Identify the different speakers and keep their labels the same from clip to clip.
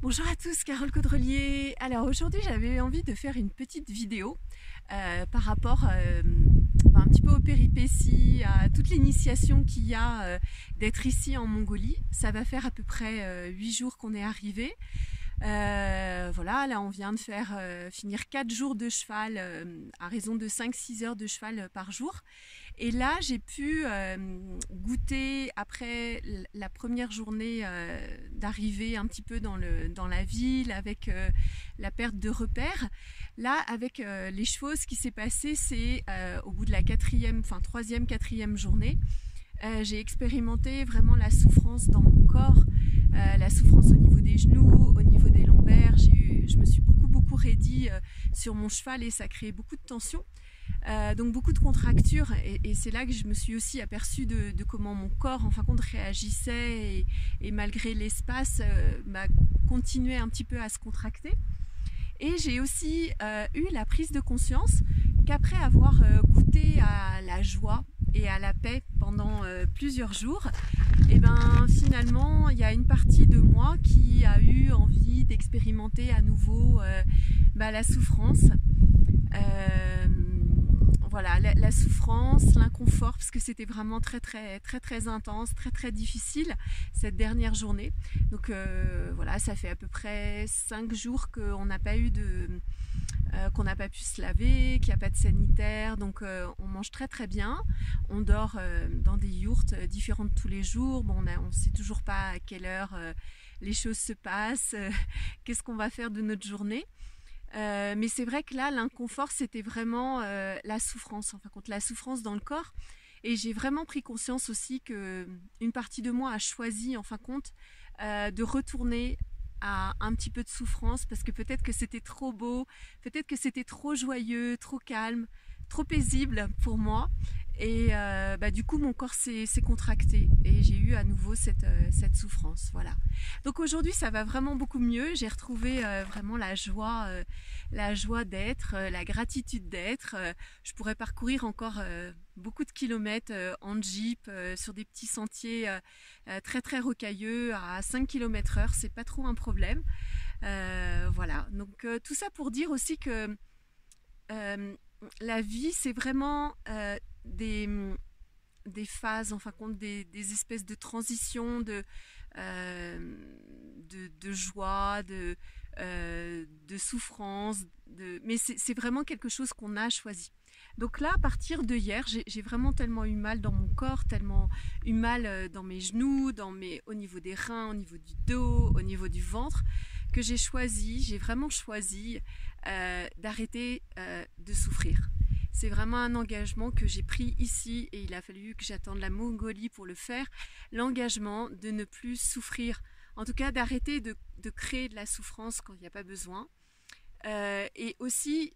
Speaker 1: Bonjour à tous, Carole Caudrelier. Alors aujourd'hui j'avais envie de faire une petite vidéo par rapport un petit peu aux péripéties, à toute l'initiation qu'il y a d'être ici en Mongolie. Ça va faire à peu près 8 jours qu'on est arrivé. Voilà, là on vient de faire finir 4 jours de cheval à raison de 5-6 heures de cheval par jour. Et là j'ai pu goûter après la première journée d'arriver un petit peu dans la ville avec la perte de repères. Là avec les chevaux, ce qui s'est passé, c'est au bout de la troisième, quatrième journée, j'ai expérimenté vraiment la souffrance dans mon corps, la souffrance au niveau des genoux, au niveau des lombaires. Je me suis beaucoup raidie sur mon cheval et ça créait beaucoup de tension. Donc beaucoup de contractures et c'est là que je me suis aussi aperçue de comment mon corps en fin de compte réagissait et malgré l'espace continuait un petit peu à se contracter. Et j'ai aussi eu la prise de conscience qu'après avoir goûté à la joie et à la paix pendant plusieurs jours, et finalement il y a une partie de moi qui a eu envie d'expérimenter à nouveau la souffrance. Voilà, la souffrance, l'inconfort, parce que c'était vraiment très intense, très difficile cette dernière journée. Donc voilà, ça fait à peu près 5 jours qu'on n'a pas eu qu'on n'a pas pu se laver, qu'il n'y a pas de sanitaire, donc on mange très bien, on dort dans des yourtes différentes tous les jours. Bon, on ne sait toujours pas à quelle heure les choses se passent, qu'est-ce qu'on va faire de notre journée. Mais c'est vrai que là, l'inconfort, c'était vraiment la souffrance, la souffrance dans le corps. Et j'ai vraiment pris conscience aussi qu'une partie de moi a choisi, de retourner à un petit peu de souffrance, parce que peut-être que c'était trop beau, peut-être que c'était trop joyeux, trop calme, trop paisible pour moi. Et du coup mon corps s'est contracté et j'ai eu à nouveau cette souffrance. Voilà. Donc aujourd'hui ça va vraiment beaucoup mieux. J'ai retrouvé vraiment la joie d'être, la gratitude d'être. Je pourrais parcourir encore beaucoup de kilomètres en jeep sur des petits sentiers très rocailleux à 5 km/h, c'est pas trop un problème. Voilà, donc tout ça pour dire aussi que la vie c'est vraiment des phases, des espèces de transitions de joie, de souffrance, mais c'est vraiment quelque chose qu'on a choisi. Donc là, à partir de hier, j'ai vraiment tellement eu mal dans mon corps, tellement eu mal dans mes genoux, au niveau des reins, au niveau du dos, au niveau du ventre, que j'ai vraiment choisi d'arrêter de souffrir. C'est vraiment un engagement que j'ai pris ici et il a fallu que j'attende la Mongolie pour le faire. L'engagement de ne plus souffrir, en tout cas d'arrêter de créer de la souffrance quand il n'y a pas besoin. Et aussi,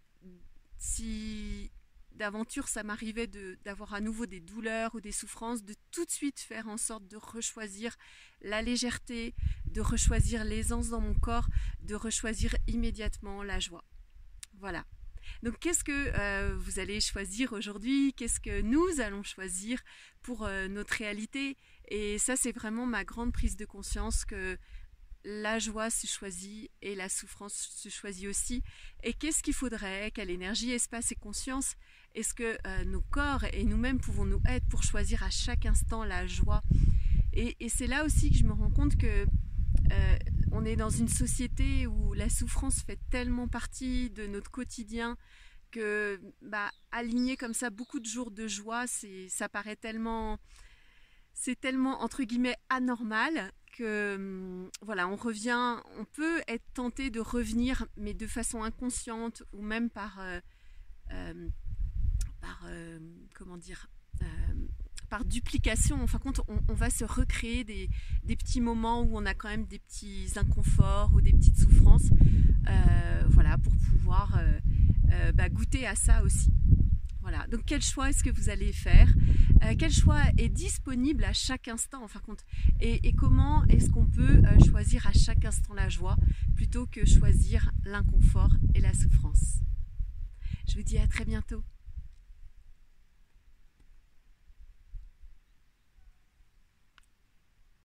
Speaker 1: si d'aventure ça m'arrivait d'avoir à nouveau des douleurs ou des souffrances, de tout de suite faire en sorte de rechoisir la légèreté, de rechoisir l'aisance dans mon corps, de rechoisir immédiatement la joie. Voilà. Donc qu'est-ce que vous allez choisir aujourd'hui? Qu'est-ce que nous allons choisir pour notre réalité? Et ça c'est vraiment ma grande prise de conscience que la joie se choisit et la souffrance se choisit aussi. Et qu'est-ce qu'il faudrait? Quelle énergie, espace et conscience est-ce que nos corps et nous-mêmes pouvons-nous être pour choisir à chaque instant la joie? Et c'est là aussi que je me rends compte que on est dans une société où la souffrance fait tellement partie de notre quotidien que aligner comme ça beaucoup de jours de joie, ça paraît tellement, c'est tellement entre guillemets anormal que voilà, on peut être tenté de revenir, mais de façon inconsciente ou même par duplication. On va se recréer des petits moments où on a quand même des petits inconforts ou des petites souffrances, voilà, pour pouvoir goûter à ça aussi. Voilà. Donc quel choix est-ce que vous allez faire? Quel choix est disponible à chaque instant, et comment est-ce qu'on peut choisir à chaque instant la joie plutôt que choisir l'inconfort et la souffrance? Je vous dis à très bientôt.